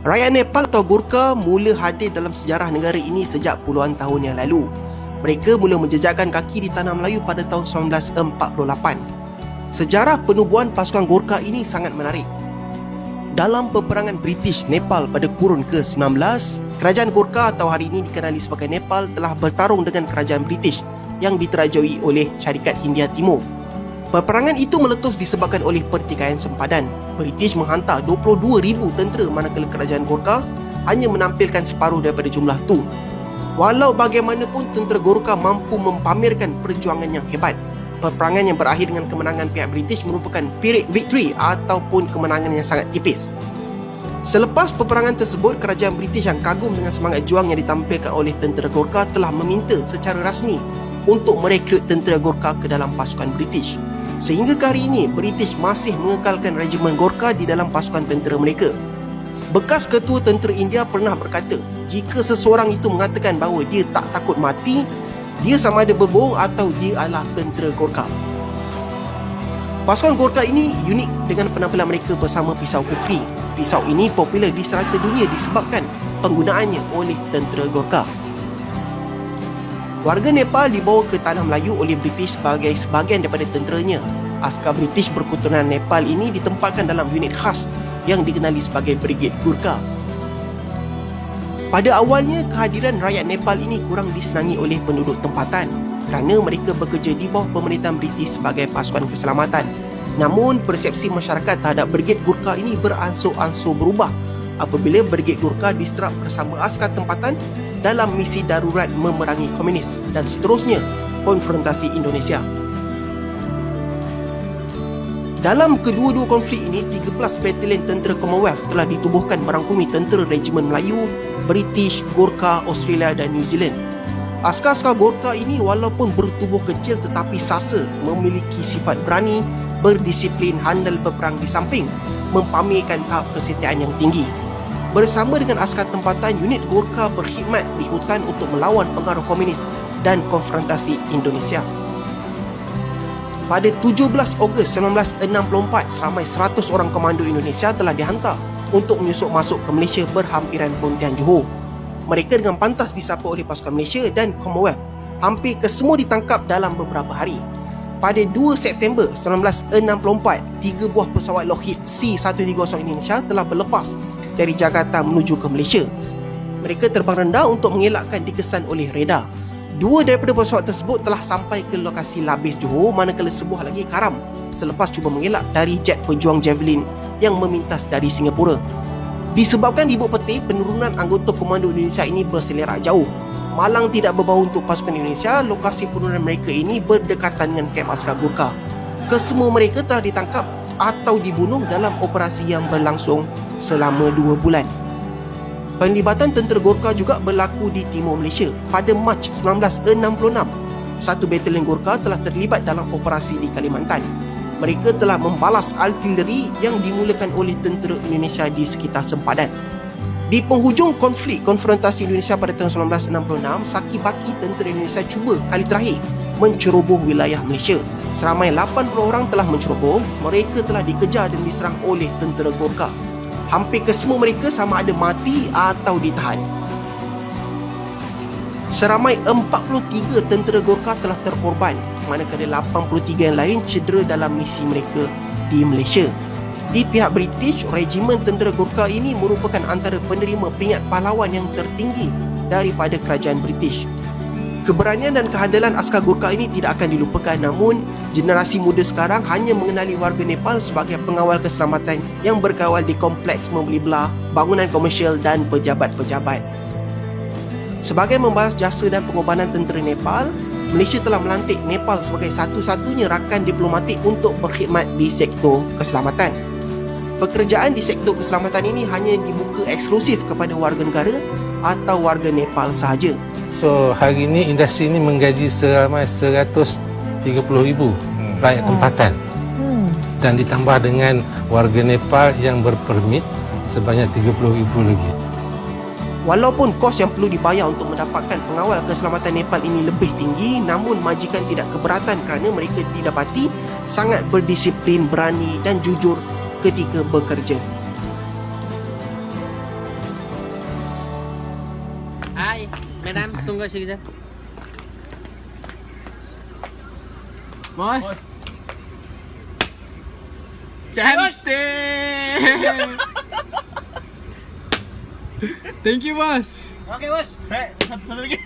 Rakyat Nepal atau Gurkha mula hadir dalam sejarah negara ini sejak puluhan tahun yang lalu. Mereka mula menjejakkan kaki di tanah Melayu pada tahun 1948. Sejarah penubuhan pasukan Gurkha ini sangat menarik. Dalam peperangan British Nepal pada kurun ke-19, kerajaan Gurkha atau hari ini dikenali sebagai Nepal telah bertarung dengan kerajaan British yang diterajui oleh Syarikat Hindia Timur. Peperangan itu meletus disebabkan oleh pertikaian sempadan. British menghantar 22,000 tentera manakala kerajaan Gurkha hanya menampilkan separuh daripada jumlah itu. Walau bagaimanapun tentera Gurkha mampu mempamerkan perjuangan yang hebat. Peperangan yang berakhir dengan kemenangan pihak British merupakan Pyrrhic victory ataupun kemenangan yang sangat tipis. Selepas peperangan tersebut, kerajaan British yang kagum dengan semangat juang yang ditampilkan oleh tentera Gurkha telah meminta secara rasmi untuk merekrut tentera Gurkha ke dalam pasukan British. Sehingga ke hari ini, British masih mengekalkan regimen Gurkha di dalam pasukan tentera mereka. Bekas ketua tentera India pernah berkata, jika seseorang itu mengatakan bahawa dia tak takut mati, dia sama ada berbohong atau dia adalah tentera Gurkha. Pasukan Gurkha ini unik dengan penampilan mereka bersama pisau kukri. Pisau ini popular di serata dunia disebabkan penggunaannya oleh tentera Gurkha. Warga Nepal dibawa ke tanah Melayu oleh British sebagai sebahagian daripada tenteranya. Askar British berketurunan Nepal ini ditempatkan dalam unit khas yang dikenali sebagai Brigade Gurkha. Pada awalnya, kehadiran rakyat Nepal ini kurang disenangi oleh penduduk tempatan kerana mereka bekerja di bawah pemerintahan British sebagai pasukan keselamatan. Namun, persepsi masyarakat terhadap Brigade Gurkha ini beransur-ansur berubah apabila Brigade Gurkha diserap bersama askar tempatan dalam misi darurat memerangi komunis dan seterusnya konfrontasi Indonesia. Dalam kedua-dua konflik ini, 13 batalion tentera Commonwealth telah ditubuhkan merangkumi tentera Regimen Melayu, British, Gurkha, Australia dan New Zealand. Askar-askar Gurkha ini walaupun bertubuh kecil tetapi sasa, memiliki sifat berani, berdisiplin, handal berperang di samping mempamerkan tahap kesetiaan yang tinggi. Bersama dengan askar tempatan, unit Gurkha berkhidmat di hutan untuk melawan pengaruh komunis dan konfrontasi Indonesia. Pada 17 Ogos 1964, seramai 100 orang komando Indonesia telah dihantar untuk menyusup masuk ke Malaysia berhampiran Pontian Johor. Mereka dengan pantas disapa oleh pasukan Malaysia dan Commonwealth. Hampir kesemua ditangkap dalam beberapa hari. Pada 2 September 1964, 3 buah pesawat Lockheed C-130 Indonesia telah berlepas dari Jakarta menuju ke Malaysia. Mereka terbang rendah untuk mengelakkan dikesan oleh radar. 2 daripada pesawat tersebut telah sampai ke lokasi Labis Johor, manakala sebuah lagi karam selepas cuba mengelak dari jet pejuang Javelin yang memintas dari Singapura. Disebabkan di Bukit Peti, penurunan anggota komando Indonesia ini berselerak jauh. Malang tidak berbau untuk pasukan Indonesia. Lokasi penurunan mereka ini berdekatan dengan kamp askar Gurkha. Kesemua mereka telah ditangkap atau dibunuh dalam operasi yang berlangsung selama 2 bulan. Penlibatan tentera Gurkha juga berlaku di timur Malaysia. Pada Mac 1966, satu batalion Gurkha telah terlibat dalam operasi di Kalimantan. Mereka telah membalas artileri yang dimulakan oleh tentera Indonesia di sekitar sempadan. Di penghujung konflik konfrontasi Indonesia pada tahun 1966, Saki-Baki tentera Indonesia cuba kali terakhir menceroboh wilayah Malaysia. Seramai 80 orang telah menceroboh. Mereka telah dikejar dan diserang oleh tentera Gurkha. Hampir kesemua mereka sama ada mati atau ditahan. Seramai 43 tentera Gurkha telah terkorban, manakala 83 yang lain cedera dalam misi mereka di Malaysia. Di pihak British, regimen tentera Gurkha ini merupakan antara penerima peringkat pahlawan yang tertinggi daripada kerajaan British. Keberanian dan kehandalan askar Gurkha ini tidak akan dilupakan, namun generasi muda sekarang hanya mengenali warga Nepal sebagai pengawal keselamatan yang berkawal di kompleks membeli belah, bangunan komersial dan pejabat-pejabat. Sebagai membalas jasa dan pengorbanan tentera Nepal, Malaysia telah melantik Nepal sebagai satu-satunya rakan diplomatik untuk berkhidmat di sektor keselamatan. Pekerjaan di sektor keselamatan ini hanya dibuka eksklusif kepada warga negara atau warga Nepal sahaja. So hari ini industri ini menggaji seramai 130,000 rakyat tempatan dan ditambah dengan warga Nepal yang berpermit sebanyak 30,000 lagi. Walaupun kos yang perlu dibayar untuk mendapatkan pengawal keselamatan Nepal ini lebih tinggi, namun majikan tidak keberatan kerana mereka didapati sangat berdisiplin, berani dan jujur ketika bekerja. Hai, madam, tunggu sekejap. Bos. Cantik. Thank you, bos. Oke bos, saya satu lagi.